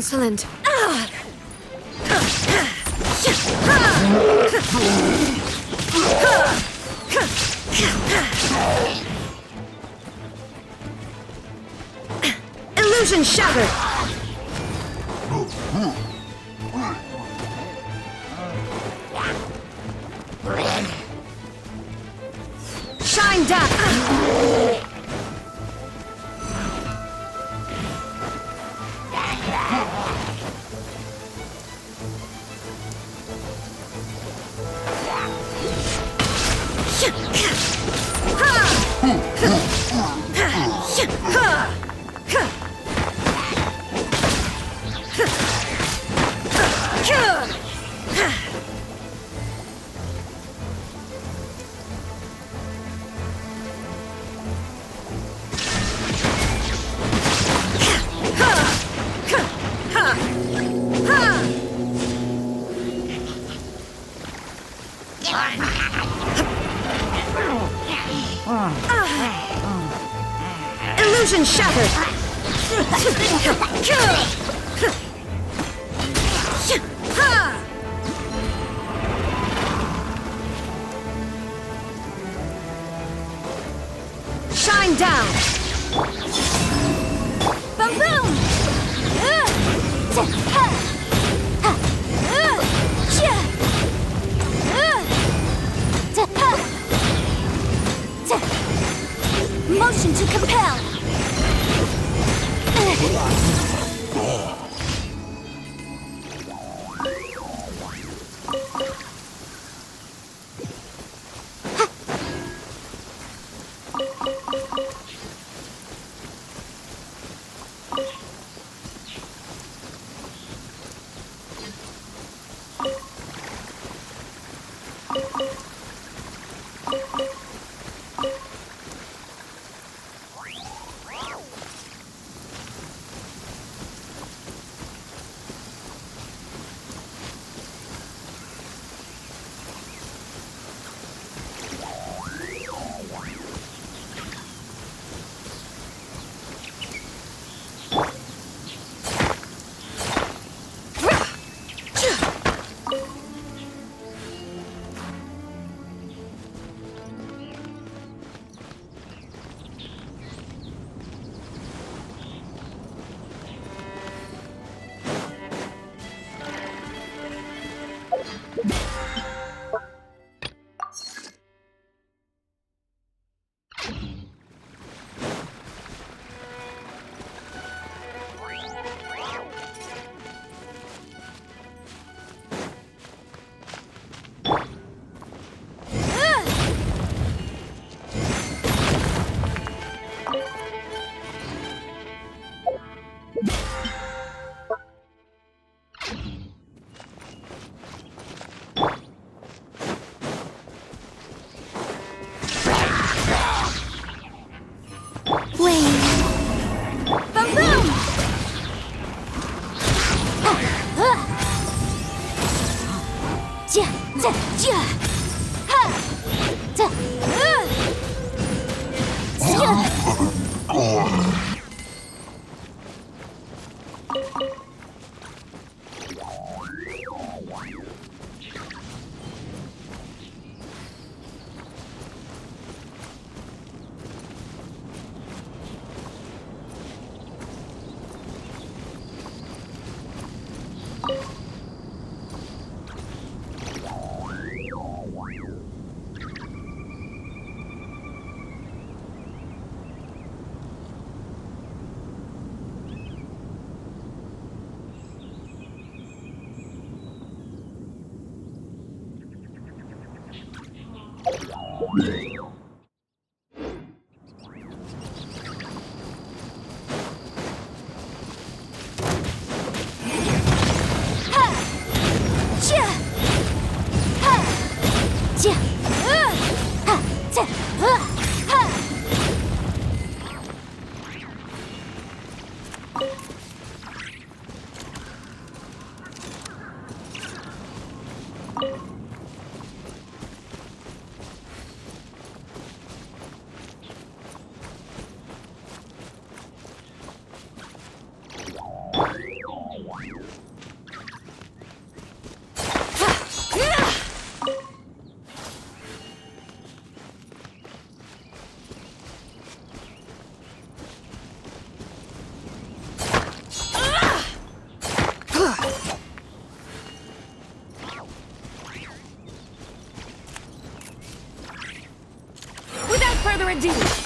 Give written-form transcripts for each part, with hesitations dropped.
insolent. Illusion shattered! Shine down! Illusion shattered! Shine down! Boom boom! Motion to compel! further ado.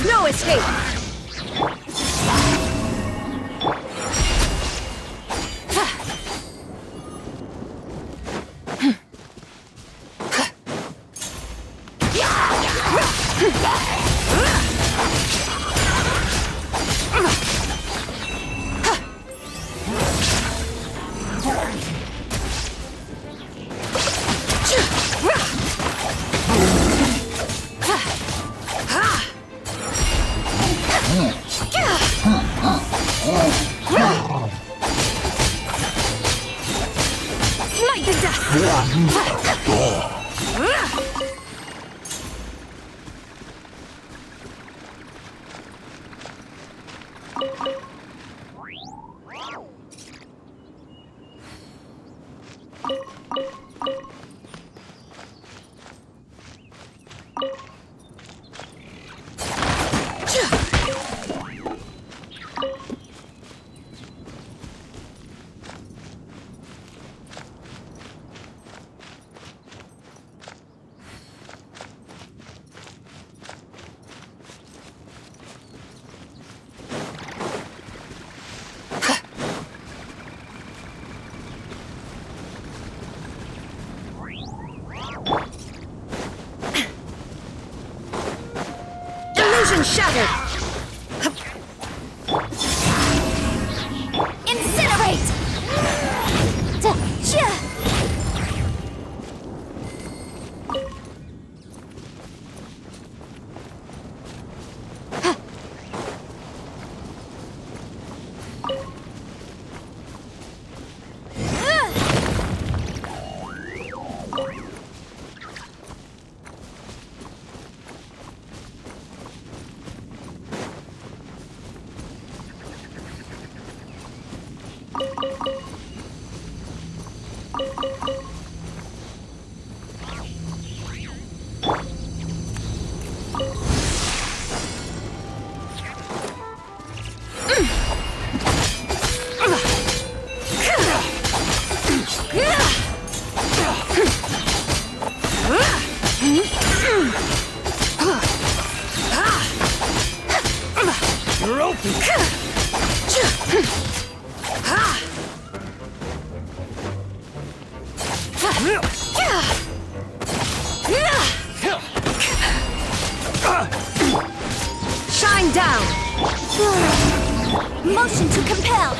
No escape! Smite the dust! Illusion shattered! Incinerate! You're open! Shine down! Motion to compel!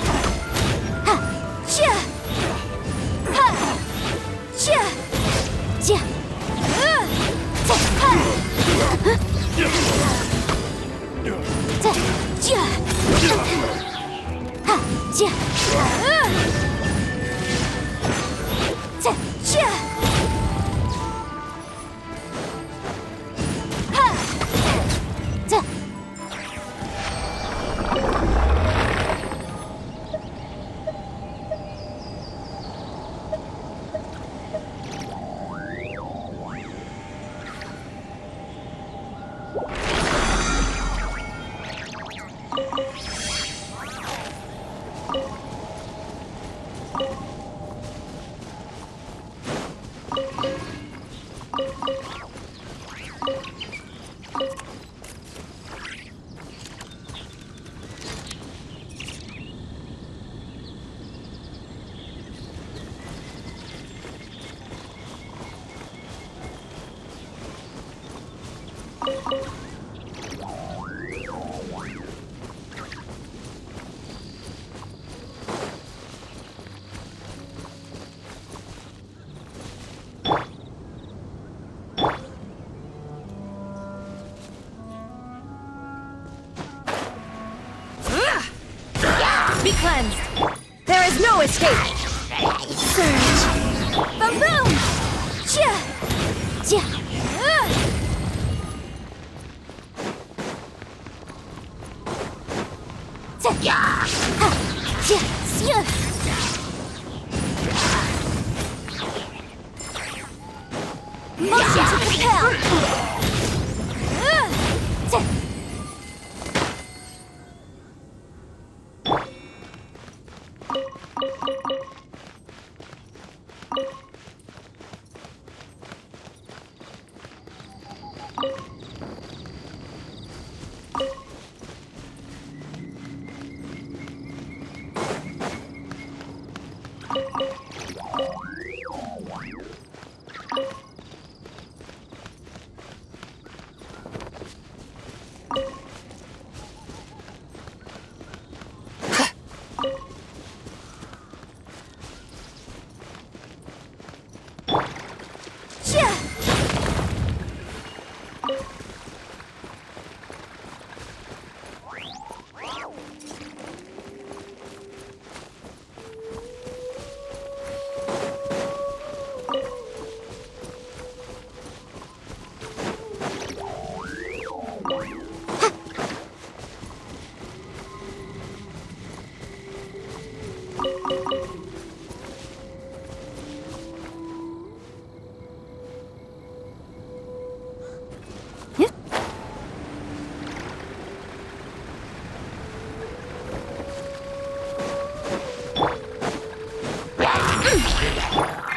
cleansed. There is no escape. Surge. Boom! Chia! Chia! Motion to compel!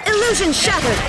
Illusion shattered!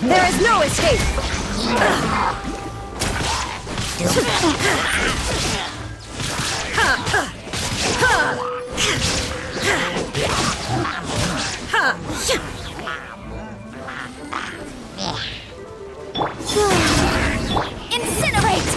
There is no escape! Incinerate!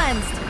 cleansed.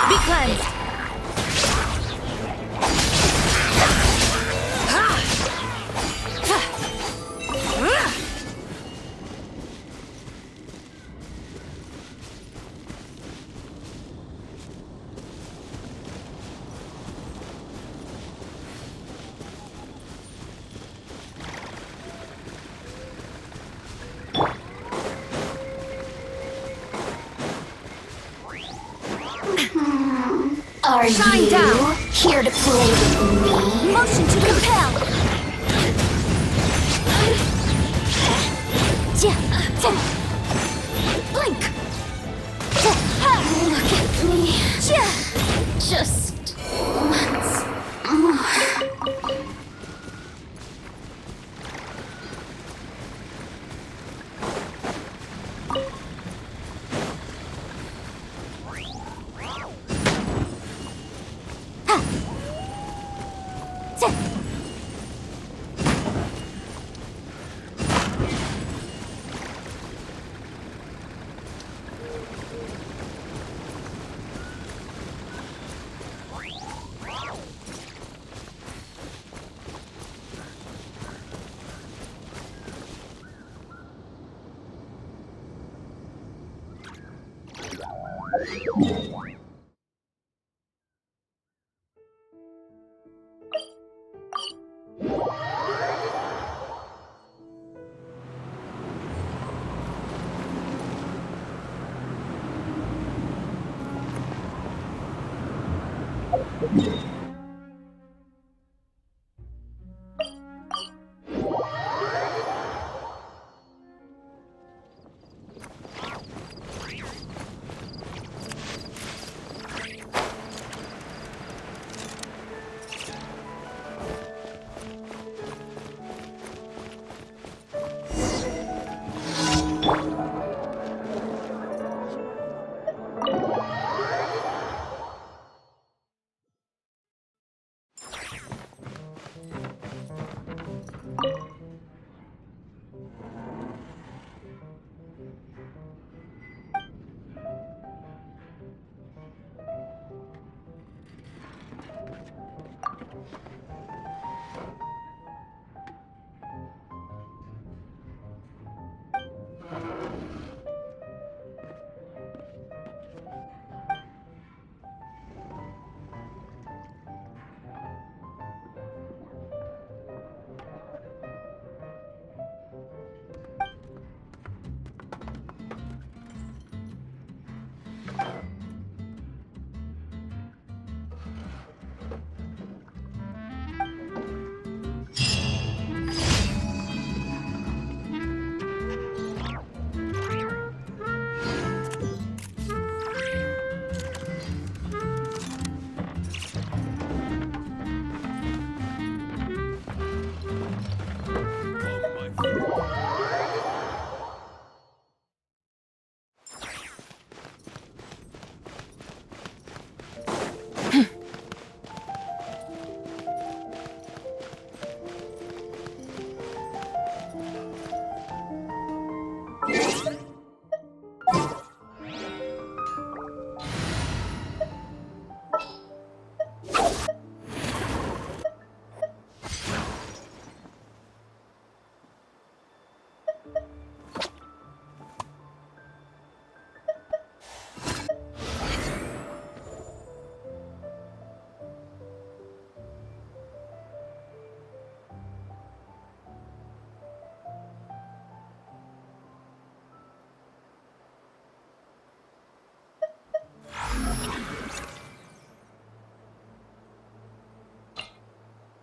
Be cleansed. Are Shine you down. here to play with me? Motion to compel. Blink. Look at me. Just once more.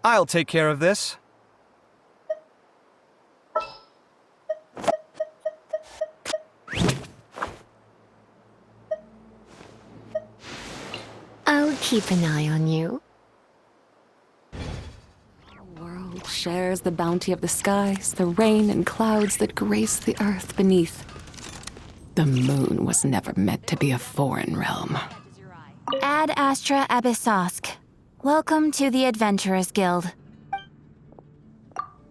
I'll take care of this. I'll keep an eye on you. The world shares the bounty of the skies, the rain and clouds that grace the earth beneath. The moon was never meant to be a foreign realm. Ad Astra Abyssosk. Welcome to the Adventurers Guild.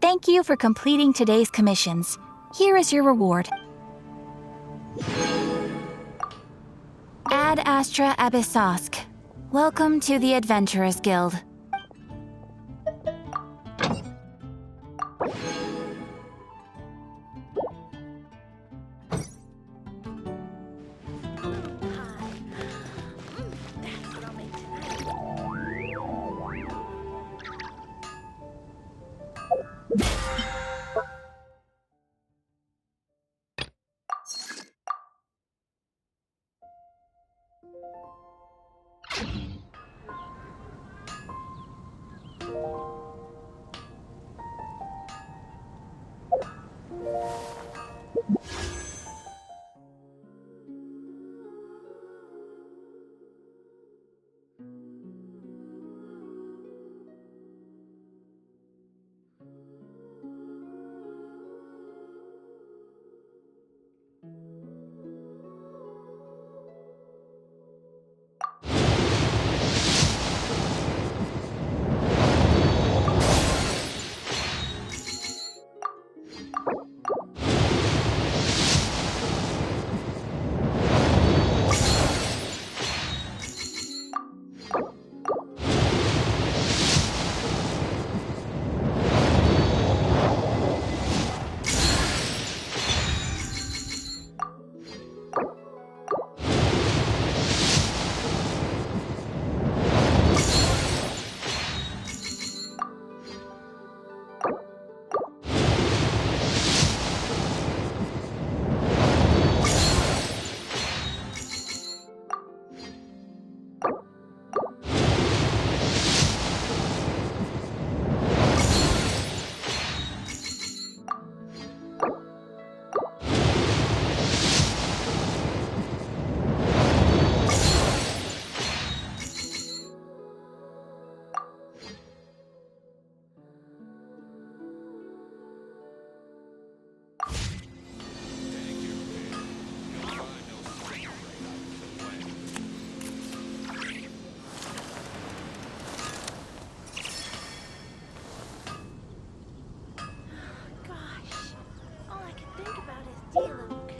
Thank you for completing today's commissions. Here is your reward. Ad Astra Abyssosk. Welcome to the Adventurers Guild. Gosh, all I can think about is Diluc.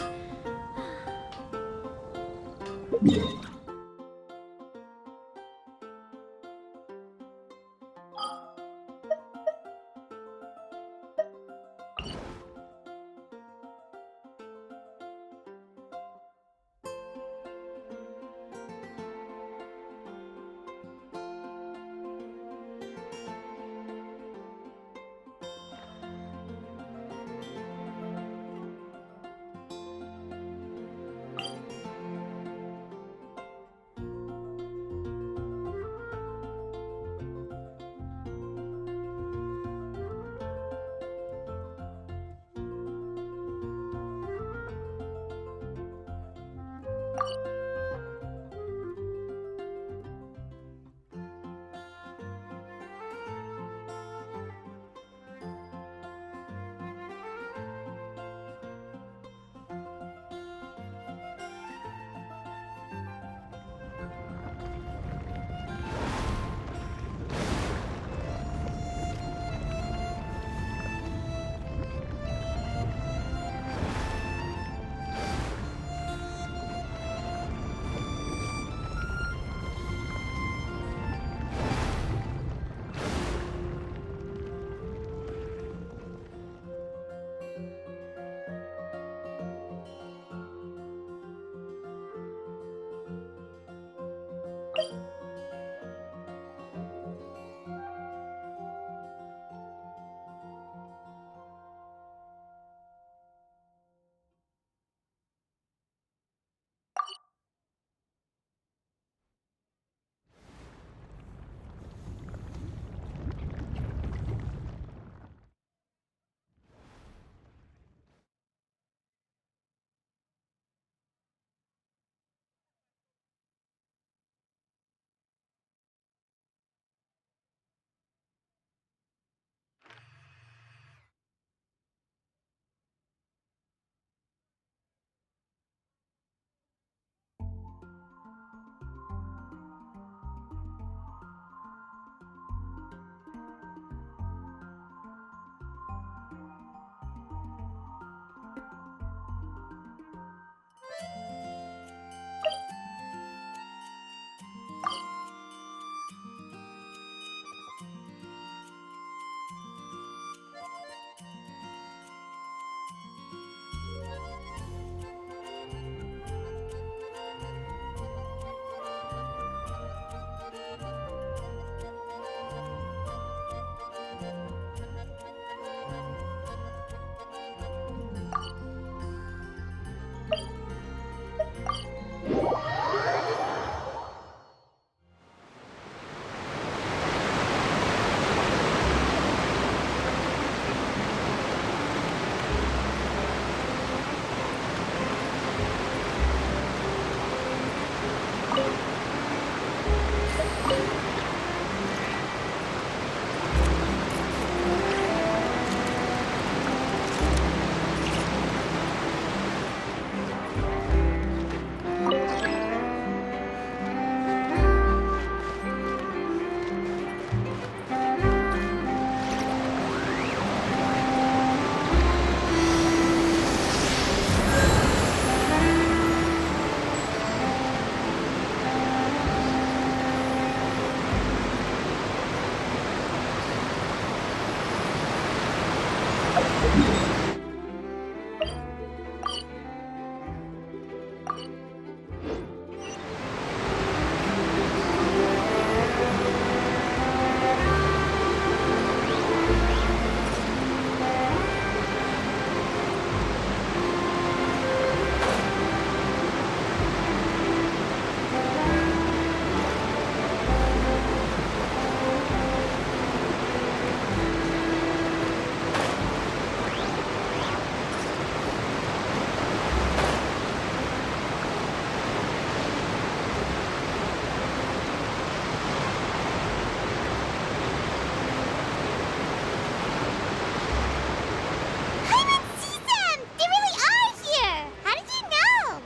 I didn't see them! They really are here! How did you know?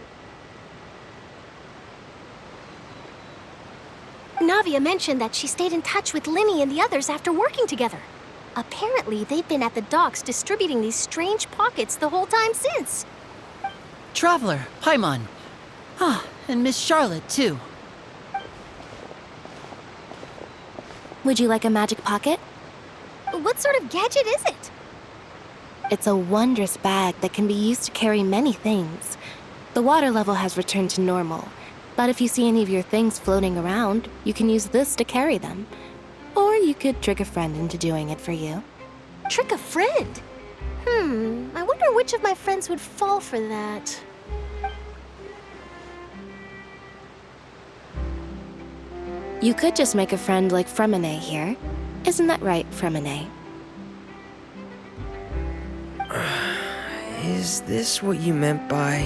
Navia mentioned that she stayed in touch with Linny and the others after working together. Apparently, they've been at the docks distributing these strange pockets the whole time since. Traveler, Paimon. Ah, and Miss Charlotte, too. Would you like a magic pocket? What sort of gadget is it? It's a wondrous bag that can be used to carry many things. The water level has returned to normal, but if you see any of your things floating around, you can use this to carry them. Or you could trick a friend into doing it for you. Trick a friend? I wonder which of my friends would fall for that. You could just make a friend like Fremine here. Isn't that right, Fremine? Is this what you meant by,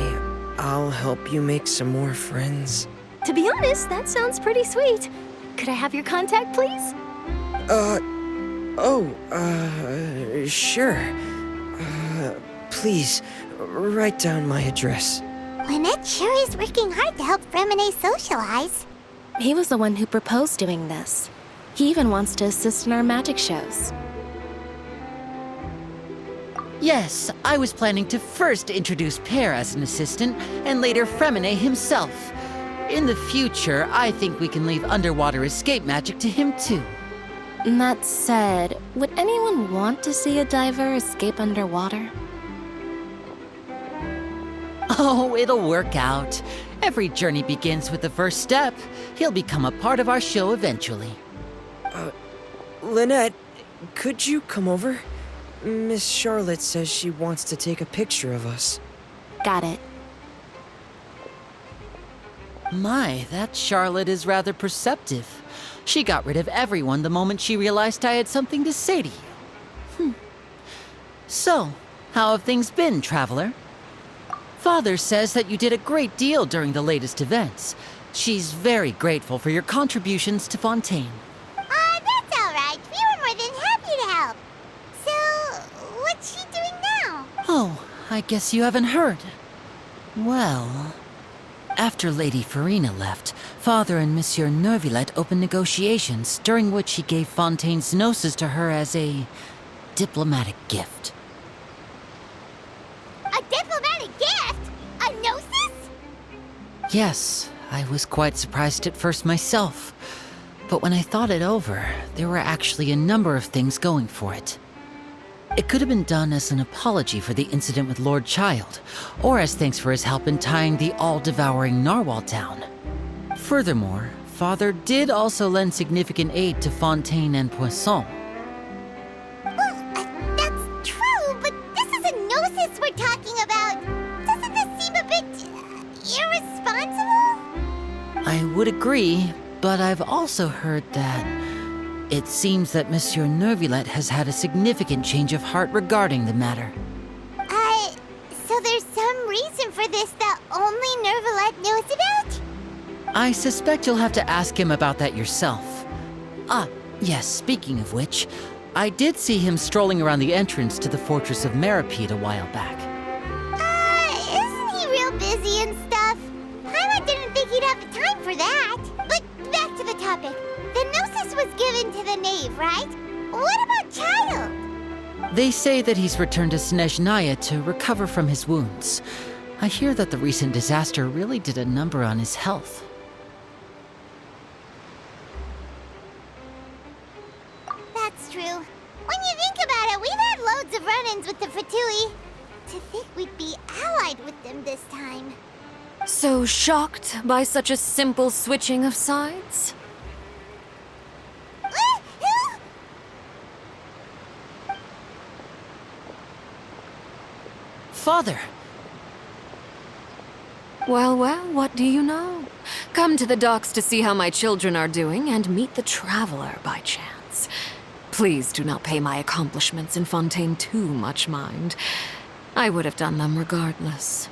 I'll help you make some more friends? To be honest, that sounds pretty sweet. Could I have your contact, please? Sure. Please, write down my address. Lynette sure is working hard to help Fremine socialize. He was the one who proposed doing this. He even wants to assist in our magic shows. Yes, I was planning to first introduce Pear as an assistant, and later Fremine himself. In the future, I think we can leave underwater escape magic to him too. That said, would anyone want to see a diver escape underwater? Oh, it'll work out. Every journey begins with the first step. He'll become a part of our show eventually. Lynette, could you come over? Miss Charlotte says she wants to take a picture of us. Got it. My, that Charlotte is rather perceptive. She got rid of everyone the moment she realized I had something to say to you. So, how have things been, Traveler? Father says that you did a great deal during the latest events. She's very grateful for your contributions to Fontaine. That's all right. We were more than happy to help. So, what's she doing now? Oh, I guess you haven't heard. Well, after Lady Farina left, Father and Monsieur Neuvillette opened negotiations, during which he gave Fontaine's gnosis to her as a diplomatic gift. A diplomatic gift? A gnosis? Yes, I was quite surprised at first myself. But when I thought it over, there were actually a number of things going for it. It could have been done as an apology for the incident with Lord Child, or as thanks for his help in tying the all-devouring narwhal down. Furthermore, Father did also lend significant aid to Fontaine and Poisson. Well, that's true, but this is a gnosis we're talking about. Doesn't this seem a bit irresponsible? I would agree, but I've also heard that it seems that Monsieur Neuvillette has had a significant change of heart regarding the matter. So there's some reason for this that only Neuvillette knows about? I suspect you'll have to ask him about that yourself. Ah, yes, speaking of which, I did see him strolling around the entrance to the Fortress of Meripede a while back. Isn't he real busy and stuff? Paimon didn't think he'd have the time for that. But back to the topic. The Gnosis was given to the knave, right? What about Child? They say that he's returned to Snezhnaya to recover from his wounds. I hear that the recent disaster really did a number on his health. That's true. When you think about it, we've had loads of run-ins with the Fatui. To think we'd be allied with them this time. So shocked by such a simple switching of sides? Father! Well, well, what do you know? Come to the docks to see how my children are doing and meet the Traveler by chance. Please do not pay my accomplishments in Fontaine too much mind. I would have done them regardless.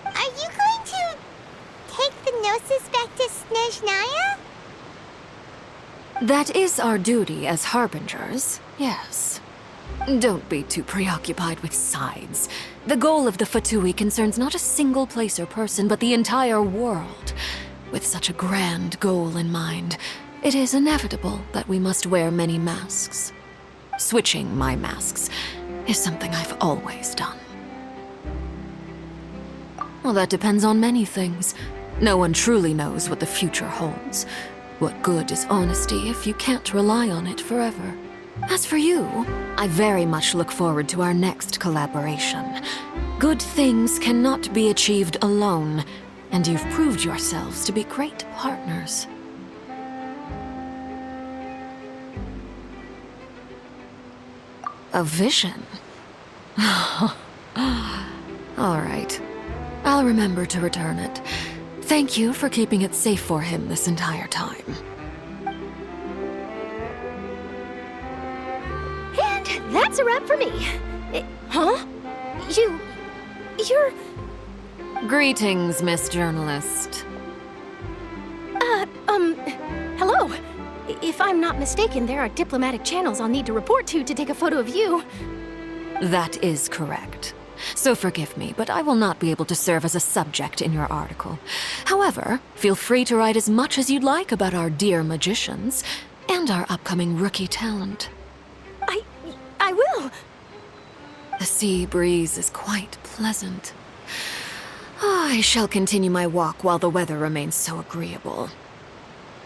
Are you going to take the Gnosis back to Snezhnaya? That is our duty as harbingers, yes. Don't be too preoccupied with sides. The goal of the Fatui concerns not a single place or person, but the entire world. With such a grand goal in mind, it is inevitable that we must wear many masks. Switching my masks is something I've always done. Well, that depends on many things. No one truly knows what the future holds. What good is honesty if you can't rely on it forever? As for you, I very much look forward to our next collaboration. Good things cannot be achieved alone, and you've proved yourselves to be great partners. A vision? All right. I'll remember to return it. Thank you for keeping it safe for him this entire time. And that's a wrap for me. Huh? You're... Greetings, Miss Journalist. Hello. If I'm not mistaken, there are diplomatic channels I'll need to report to take a photo of you. That is correct. So forgive me, but I will not be able to serve as a subject in your article. However, feel free to write as much as you'd like about our dear magicians and our upcoming rookie talent. I will. The sea breeze is quite pleasant. I shall continue my walk while the weather remains so agreeable.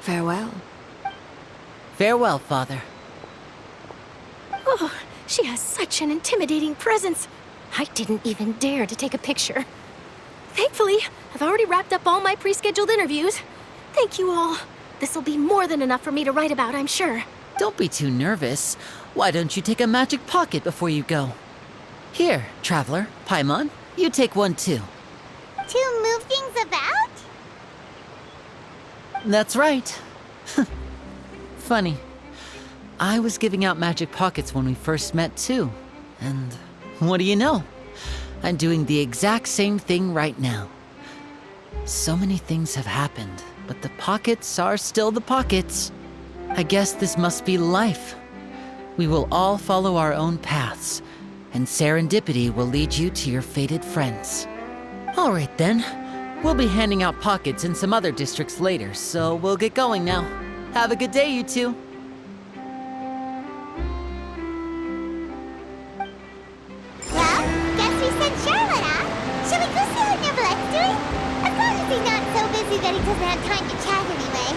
Farewell. Farewell, Father. Oh, she has such an intimidating presence. I didn't even dare to take a picture. Thankfully, I've already wrapped up all my pre-scheduled interviews. Thank you all. This'll be more than enough for me to write about, I'm sure. Don't be too nervous. Why don't you take a magic pocket before you go? Here, Traveler, Paimon, you take one too. To move things about? That's right. Funny. I was giving out magic pockets when we first met too. And what do you know? I'm doing the exact same thing right now. So many things have happened, but the pockets are still the pockets. I guess this must be life. We will all follow our own paths, and serendipity will lead you to your fated friends. All right then. We'll be handing out pockets in some other districts later, so we'll get going now. Have a good day, you two. Well, guess we sent Charlotte off. Shall we go see how Neverlette's doing? As long as he's not so busy that he doesn't have time to chat anyway.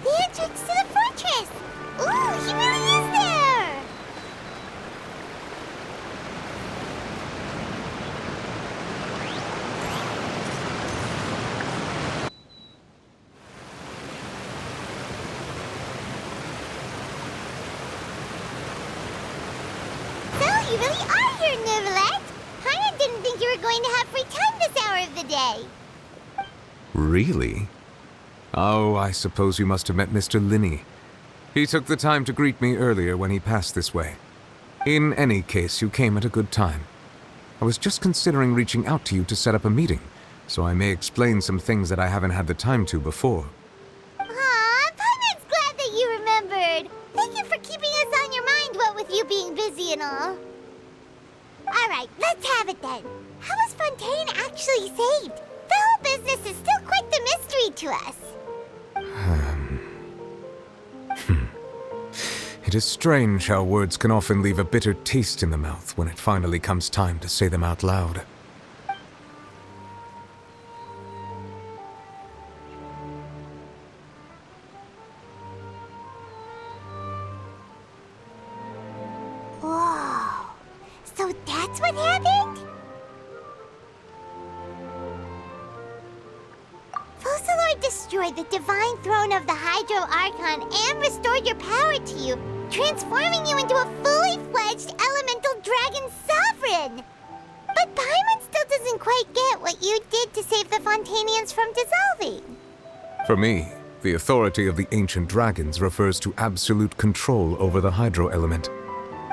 The entrance to the fortress! Ooh, he really is there! So, you really are here, Neuvillette! Paimon didn't think you were going to have free time this hour of the day. Really? Oh, I suppose you must have met Mr. Linney. He took the time to greet me earlier when he passed this way. In any case, you came at a good time. I was just considering reaching out to you to set up a meeting, so I may explain some things that I haven't had the time to before. Aw, Paimon's glad that you remembered. Thank you for keeping us on your mind, what with you being busy and all. Alright, let's have it then. How was Fontaine actually saved? The whole business is still quite the mystery to us. It is strange how words can often leave a bitter taste in the mouth when it finally comes time to say them out loud. Whoa. So that's what happened? Focalor destroyed the divine throne of the Hydro Archon and restored your power to you, transforming you into a fully fledged elemental dragon sovereign. But Paimon still doesn't quite get what you did to save the Fontainians from dissolving. For me, the authority of the ancient dragons refers to absolute control over the hydro element.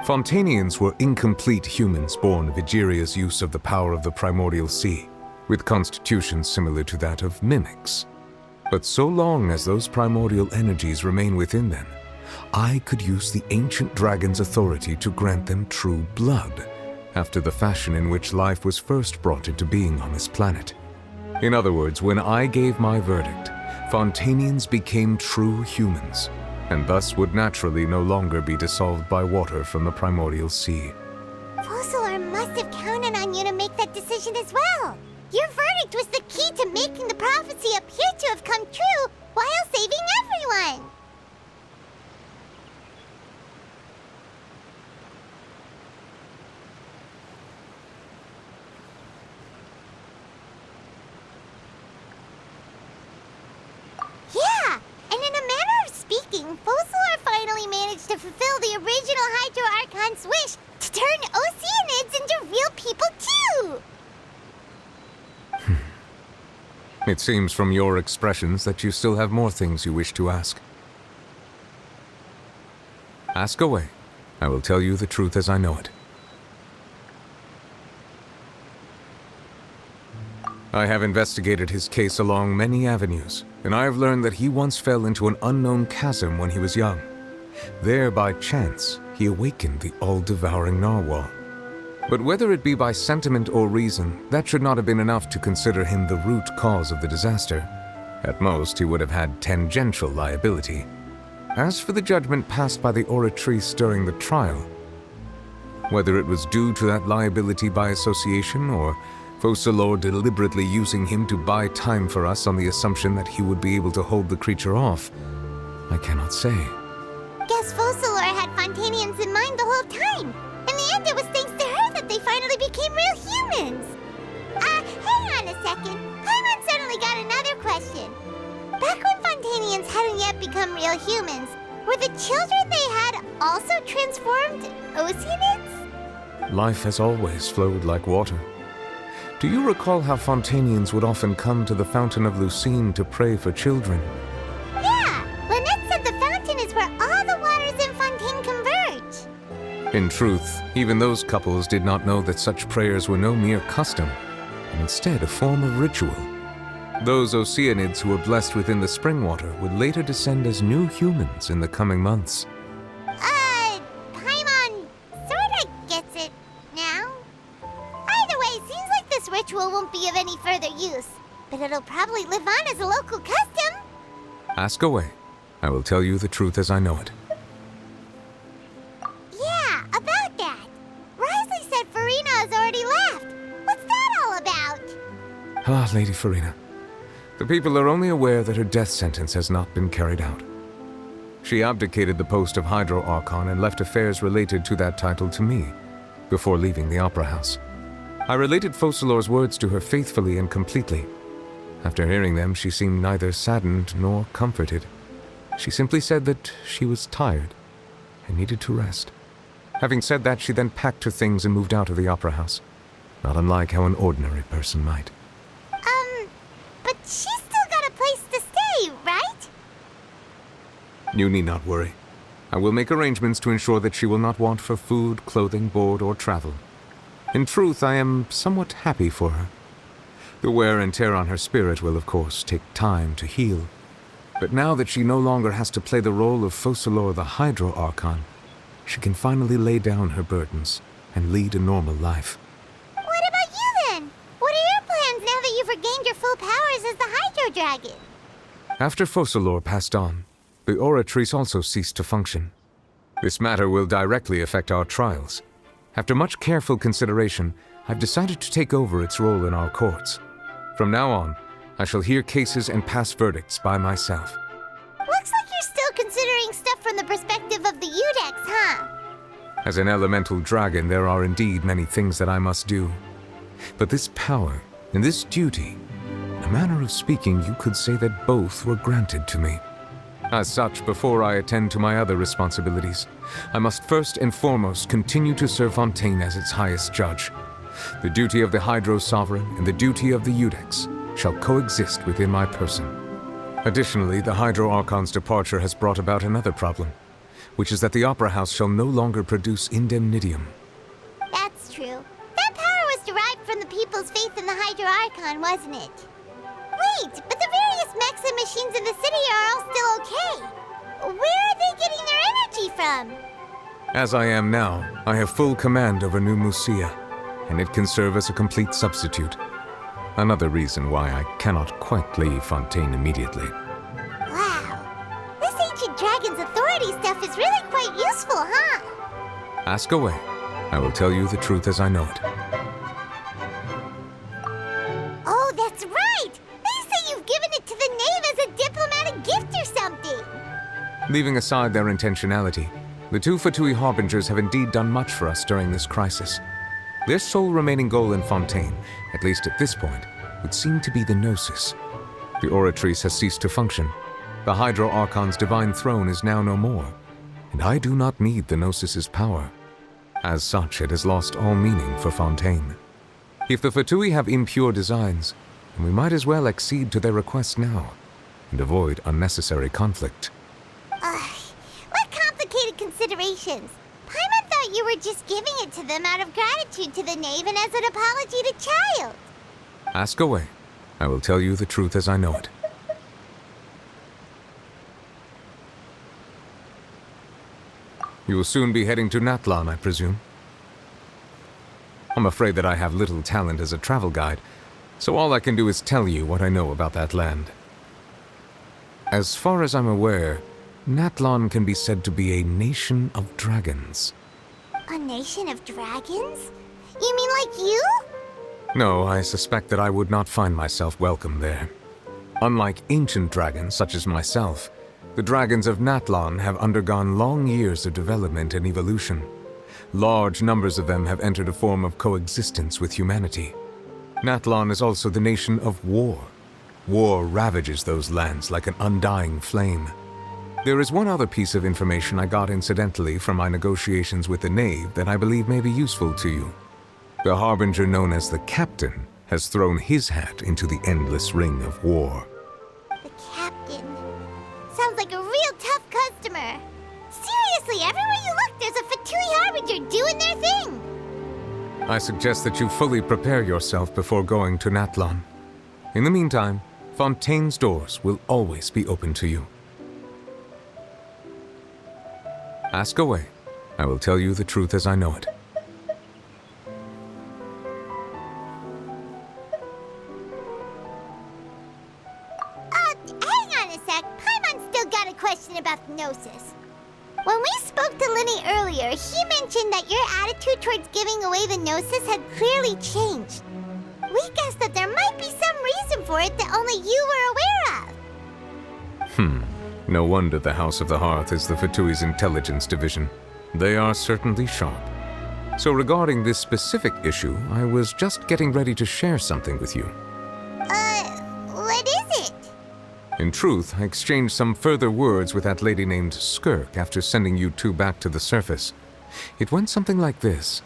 Fontainians were incomplete humans born of Egeria's use of the power of the primordial sea, with constitutions similar to that of mimics. But so long as those primordial energies remain within them, I could use the ancient dragon's authority to grant them true blood, after the fashion in which life was first brought into being on this planet. In other words, when I gave my verdict, Fontainians became true humans, and thus would naturally no longer be dissolved by water from the primordial sea. Focalor must have counted on you to make that decision as well. Your verdict was the key to making the prophecy appear to have come true while saving everyone. Yeah, and in a manner of speaking, Focalor finally managed to fulfill the original Hydro Archon's wish to turn Oceanids into real people too! It seems from your expressions that you still have more things you wish to ask. Ask away. I will tell you the truth as I know it. I have investigated his case along many avenues, and I have learned that he once fell into an unknown chasm when he was young. There, by chance, he awakened the all-devouring narwhal. But whether it be by sentiment or reason, that should not have been enough to consider him the root cause of the disaster. At most, he would have had tangential liability. As for the judgment passed by the oratrice during the trial, whether it was due to that liability by association or Focalor deliberately using him to buy time for us on the assumption that he would be able to hold the creature off, I cannot say. Guess Focalor had Fontanians in mind the whole time. In the end, it was thanks to her that they finally became real humans. Hang on a second. Paimon suddenly got another question. Back when Fontanians hadn't yet become real humans, were the children they had also transformed Oceanids? Life has always flowed like water. Do you recall how Fontanians would often come to the Fountain of Lucine to pray for children? Yeah, Lynette said the fountain is where all the waters in Fontaine converge. In truth, even those couples did not know that such prayers were no mere custom, and instead a form of ritual. Those Oceanids who were blessed within the spring water would later descend as new humans in the coming months. Paimon sorta gets it now. Either way, seems like this ritual won't be of any further use, but it'll probably live on as a local custom. Ask away. I will tell you the truth as I know it. Yeah, about that. Risley said Farina has already left. What's that all about? Ah, Lady Farina. The people are only aware that her death sentence has not been carried out. She abdicated the post of Hydro Archon and left affairs related to that title to me, before leaving the Opera House. I related Focalor's words to her faithfully and completely. After hearing them, she seemed neither saddened nor comforted. She simply said that she was tired and needed to rest. Having said that, she then packed her things and moved out of the Opera House, not unlike how an ordinary person might. But she's still got a place to stay, right? You need not worry. I will make arrangements to ensure that she will not want for food, clothing, board, or travel. In truth, I am somewhat happy for her. The wear and tear on her spirit will, of course, take time to heal. But now that she no longer has to play the role of Focalor the Hydro Archon, she can finally lay down her burdens and lead a normal life. What about you then? What are your plans now that you've regained your full powers as the Hydro Dragon? After Focalor passed on, the Oratrice also ceased to function. This matter will directly affect our trials. After much careful consideration, I've decided to take over its role in our courts. From now on, I shall hear cases and pass verdicts by myself. Looks like you're still considering stuff from the perspective of the Udex, huh? As an elemental dragon, there are indeed many things that I must do. But this power and this duty, in a manner of speaking, you could say that both were granted to me. As such, before I attend to my other responsibilities, I must first and foremost continue to serve Fontaine as its highest judge. The duty of the Hydro Sovereign and the duty of the Udex shall coexist within my person. Additionally, the Hydro Archon's departure has brought about another problem, which is that the Opera House shall no longer produce indemnitium. That's true. That power was derived from the people's faith in the Hydro Archon, wasn't it? Wait, but the various mechs and machines in the city are all still okay. Where are they getting their energy from? As I am now, I have full command over New Musia, and it can serve as a complete substitute. Another reason why I cannot quite leave Fontaine immediately. Wow. This ancient dragon's authority stuff is really quite useful, huh? Ask away. I will tell you the truth as I know it. Oh, that's right! They say you've given it to the knave as a diplomatic gift or something! Leaving aside their intentionality, the two Fatui Harbingers have indeed done much for us during this crisis. Their sole remaining goal in Fontaine, at least at this point, would seem to be the Gnosis. The Oratrice has ceased to function. The Hydro Archon's divine throne is now no more, and I do not need the Gnosis's power. As such, it has lost all meaning for Fontaine. If the Fatui have impure designs, then we might as well accede to their request now, and avoid unnecessary conflict. What complicated considerations! Paimon thought you were just giving it to them out of gratitude to the knave and as an apology to Child. Ask away. I will tell you the truth as I know it. You will soon be heading to Natlan, I presume? I'm afraid that I have little talent as a travel guide, so all I can do is tell you what I know about that land. As far as I'm aware, Natlan can be said to be a nation of dragons. A nation of dragons? You mean like you? No, I suspect that I would not find myself welcome there. Unlike ancient dragons such as myself, The dragons of Natlan have undergone long years of development and evolution. Large numbers of them have entered a form of coexistence with humanity. Natlan is also the nation of war. War ravages those lands like an undying flame. There is one other piece of information I got incidentally from my negotiations with the Knave that I believe may be useful to you. The Harbinger known as the Captain has thrown his hat into the endless ring of war. The captain. Sounds like a real tough customer. Seriously, everywhere you look, there's a Fatui Harbinger doing their thing. I suggest that you fully prepare yourself before going to Natlan. In the meantime, Fontaine's doors will always be open to you. Ask away. I will tell you the truth as I know it. Hang on a sec. Paimon's still got a question about the Gnosis. When we spoke to Linny earlier, he mentioned that your attitude towards giving away the Gnosis had clearly changed. We guessed that there might be some reason for it that only you were aware of. No wonder the House of the Hearth is the Fatui's intelligence division. They are certainly sharp. So regarding this specific issue, I was just getting ready to share something with you. What is it? In truth, I exchanged some further words with that lady named Skirk after sending you two back to the surface. It went something like this.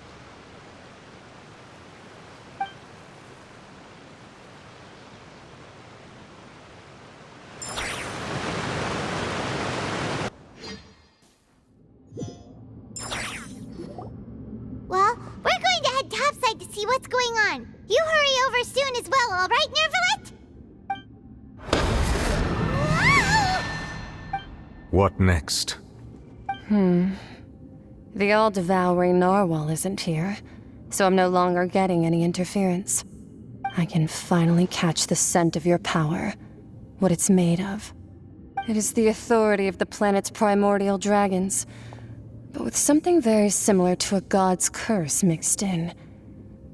Well, we're going to head topside to see what's going on. You hurry over soon as well, all right, Nervalet? What next? The all-devouring narwhal isn't here, so I'm no longer getting any interference. I can finally catch the scent of your power, what it's made of. It is the authority of the planet's primordial dragons, but with something very similar to a god's curse mixed in.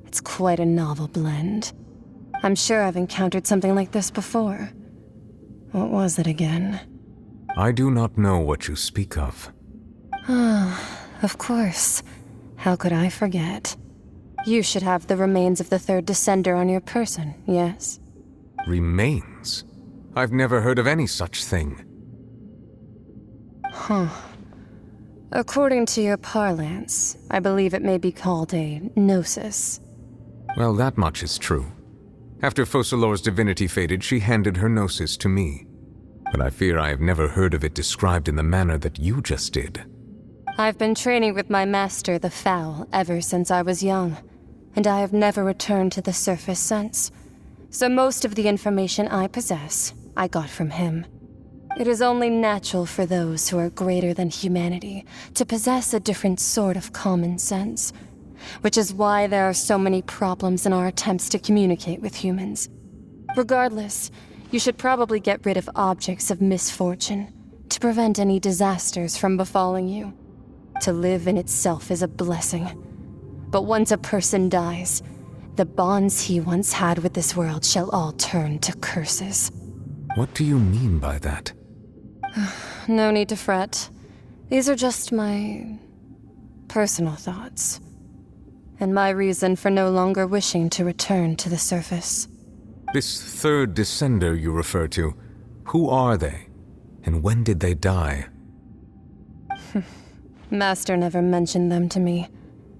It's quite a novel blend. I'm sure I've encountered something like this before. What was it again? I do not know what you speak of. Of course. How could I forget? You should have the remains of the third descender on your person, yes? Remains? I've never heard of any such thing. According to your parlance, I believe it may be called a gnosis. Well, that much is true. After Focalor's divinity faded, she handed her gnosis to me. But I fear I have never heard of it described in the manner that you just did. I've been training with my master, the Foul, ever since I was young, and I have never returned to the surface since. So most of the information I possess, I got from him. It is only natural for those who are greater than humanity to possess a different sort of common sense, which is why there are so many problems in our attempts to communicate with humans. Regardless, you should probably get rid of objects of misfortune to prevent any disasters from befalling you. To live in itself is a blessing. But once a person dies, the bonds he once had with this world shall all turn to curses. What do you mean by that? No need to fret. These are just my personal thoughts, and my reason for no longer wishing to return to the surface. This third descender you refer to, who are they? And when did they die? Master never mentioned them to me.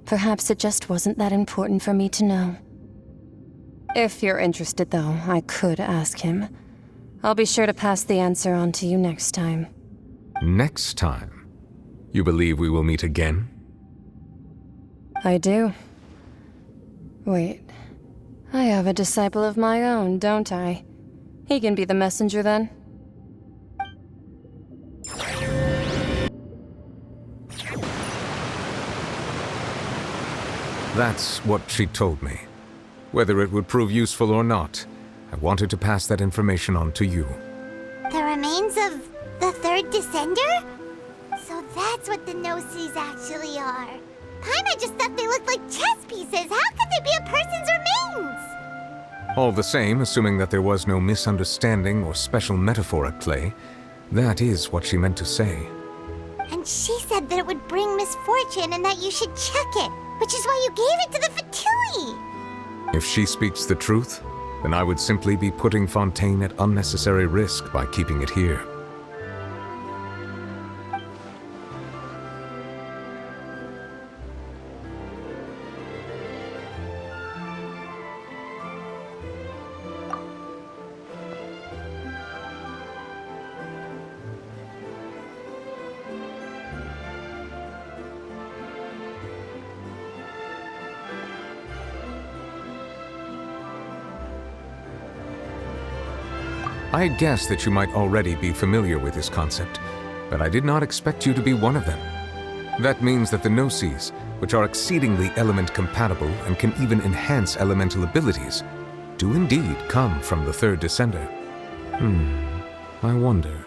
Perhaps it just wasn't that important for me to know. If you're interested, though, I could ask him. I'll be sure to pass the answer on to you next time. Next time? You believe we will meet again? I do. Wait. I have a disciple of my own, don't I? He can be the messenger then. That's what she told me. Whether it would prove useful or not, I wanted to pass that information on to you. The remains of the third descender? So that's what the Gnosis actually are. Paimon just thought they looked like chess pieces. How could they be a person's remains? All the same, assuming that there was no misunderstanding or special metaphor at play, That is what she meant to say. And she said that it would bring misfortune and that you should check it, which is why you gave it to the Fatui! If she speaks the truth, then I would simply be putting Fontaine at unnecessary risk by keeping it here. I had guessed that you might already be familiar with this concept, but I did not expect you to be one of them. That means that the Gnosis, which are exceedingly element-compatible and can even enhance elemental abilities, do indeed come from the third Descender. I wonder,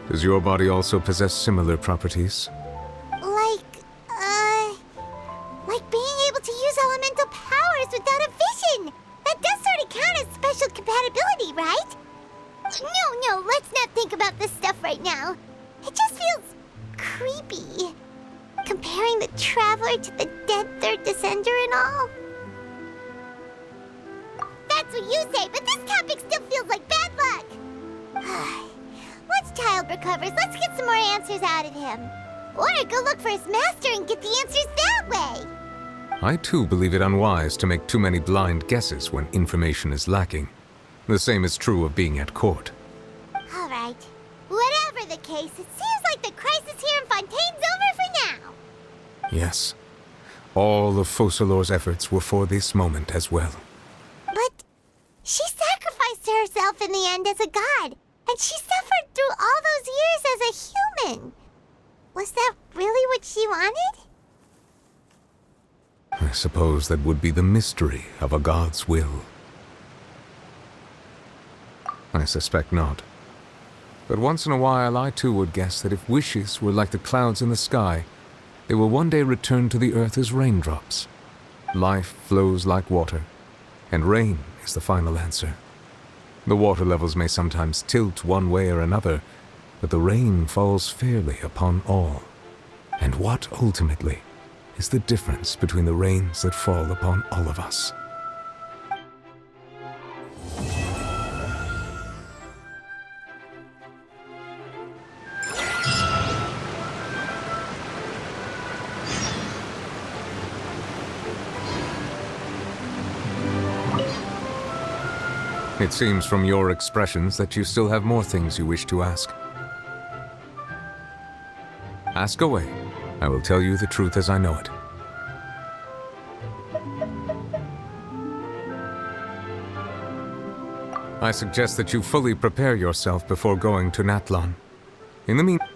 does your body also possess similar properties? Like being able to use elemental powers without a vision! That does sort of count as special compatibility, right? No, let's not think about this stuff right now. It just feels creepy. Comparing the Traveler to the dead third Descender and all. That's what you say, but this topic still feels like bad luck. Once Child recovers, let's get some more answers out of him. Or go look for his master and get the answers that way. I too believe it unwise to make too many blind guesses when information is lacking. The same is true of being at court. All right. Whatever the case, it seems like the crisis here in Fontaine's over for now. Yes. All of Focalor's efforts were for this moment as well. But she sacrificed herself in the end as a god, and she suffered through all those years as a human. Was that really what she wanted? I suppose that would be the mystery of a god's will. I suspect not. But once in a while, I too would guess that if wishes were like the clouds in the sky, they will one day return to the earth as raindrops. Life flows like water, and rain is the final answer. The water levels may sometimes tilt one way or another, but the rain falls fairly upon all. And what, ultimately, is the difference between the rains that fall upon all of us? It seems from your expressions that you still have more things you wish to ask. Ask away. I will tell you the truth as I know it. I suggest that you fully prepare yourself before going to Natlan. In the meantime,